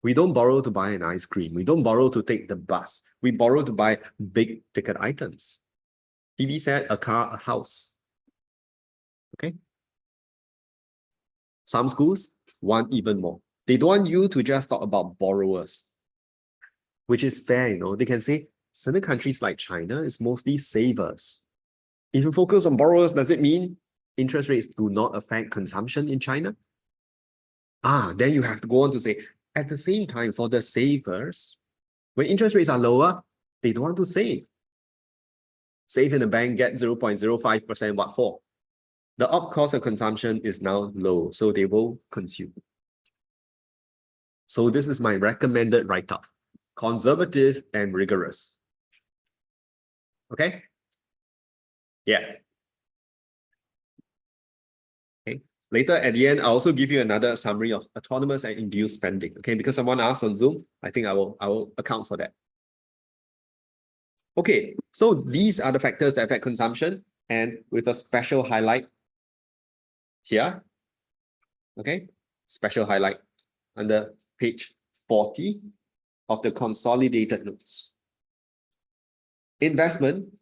We don't borrow to buy an ice cream. We don't borrow to take the bus. We borrow to buy big ticket items. TV set, a car, a house. Okay. Some schools want even more. They don't want you to just talk about borrowers, which is fair, you know. They can say certain countries like China is mostly savers. If you focus on borrowers, does it mean interest rates do not affect consumption in China? Then you have to go on to say, at the same time, for the savers, when interest rates are lower, they don't want to save. Save in the bank, get 0.05%, what for? The up cost of consumption is now low, so they will consume. So this is my recommended write-up. Conservative and rigorous. Okay? Yeah. Okay. Later at the end, I'll also give you another summary of autonomous and induced spending. Okay, because someone asked on Zoom, I think I will account for that. Okay, so these are the factors that affect consumption, and with a special highlight here. Okay, special highlight under page 40 of the consolidated notes. Investment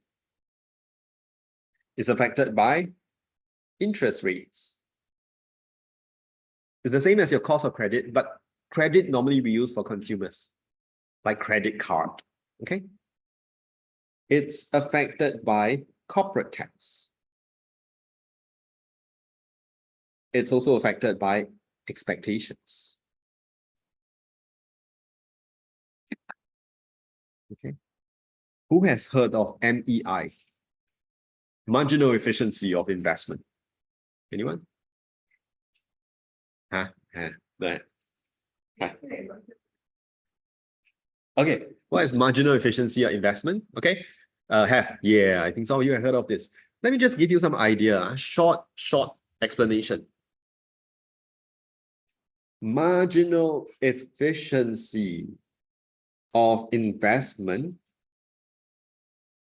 is affected by interest rates. It's the same as your cost of credit, but credit normally we use for consumers, like credit card. Okay. It's affected by corporate tax. It's also affected by expectations. Okay. Who has heard of MEI? Marginal efficiency of investment. Anyone? Okay, what is marginal efficiency of investment? Okay, yeah, I think some of you have heard of this. Let me just give you some idea, short explanation. Marginal efficiency of investment.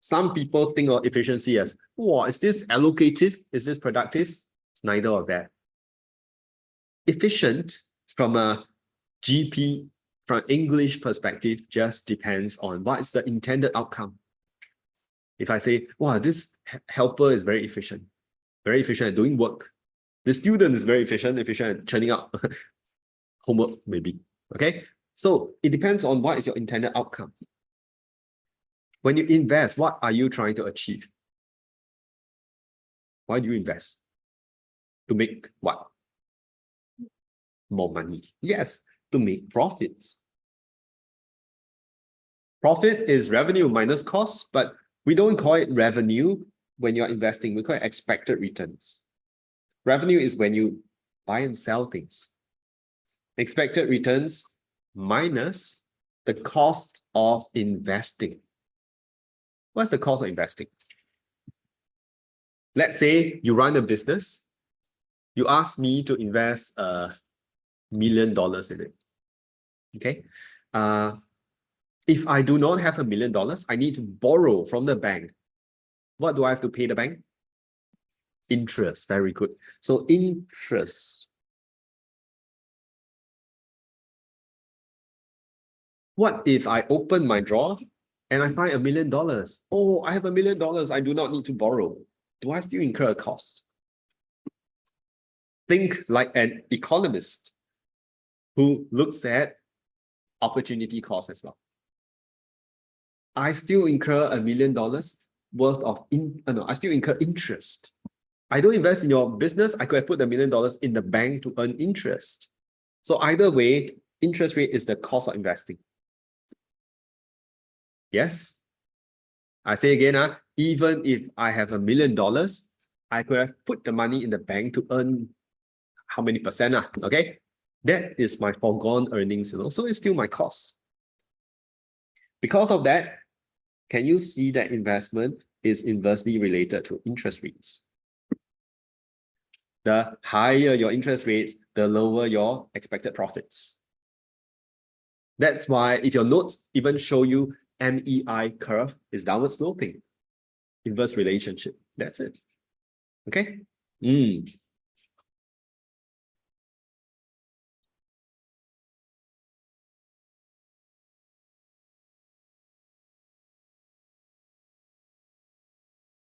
Some people think of efficiency as, wow, is this allocative? Is this productive? It's neither of that. Efficient from a GP, from English perspective, just depends on what is the intended outcome. If I say, wow, this helper is very efficient at doing work. The student is very efficient at churning out homework, maybe. Okay, so it depends on what is your intended outcome. When you invest, what are you trying to achieve? Why do you invest? To make what? More money. Yes, to make profits. Profit is revenue minus cost, but we don't call it revenue when you're investing. We call it expected returns. Revenue is when you buy and sell things. Expected returns minus the cost of investing. What's the cost of investing? Let's say you run a business. You ask me to invest $1 million in it. Okay. If I do not have $1 million, I need to borrow from the bank. What do I have to pay the bank? Interest. Very good. So interest. What if I open my drawer and I find $1 million? Oh, I have $1 million. I do not need to borrow. Do I still incur a cost? Think like an economist who looks at opportunity cost as well. I still incur $1 million worth of I still incur interest. I don't invest in your business. I could have put $1 million in the bank to earn interest. So either way, interest rate is the cost of investing. Yes. I say again, even if I have $1 million, I could have put the money in the bank to earn how many percent? Okay. That is my foregone earnings, so it's still my cost. Because of that, can you see that investment is inversely related to interest rates? The higher your interest rates, the lower your expected profits. That's why if your notes even show you MEI curve is downward sloping, inverse relationship. That's it. Okay.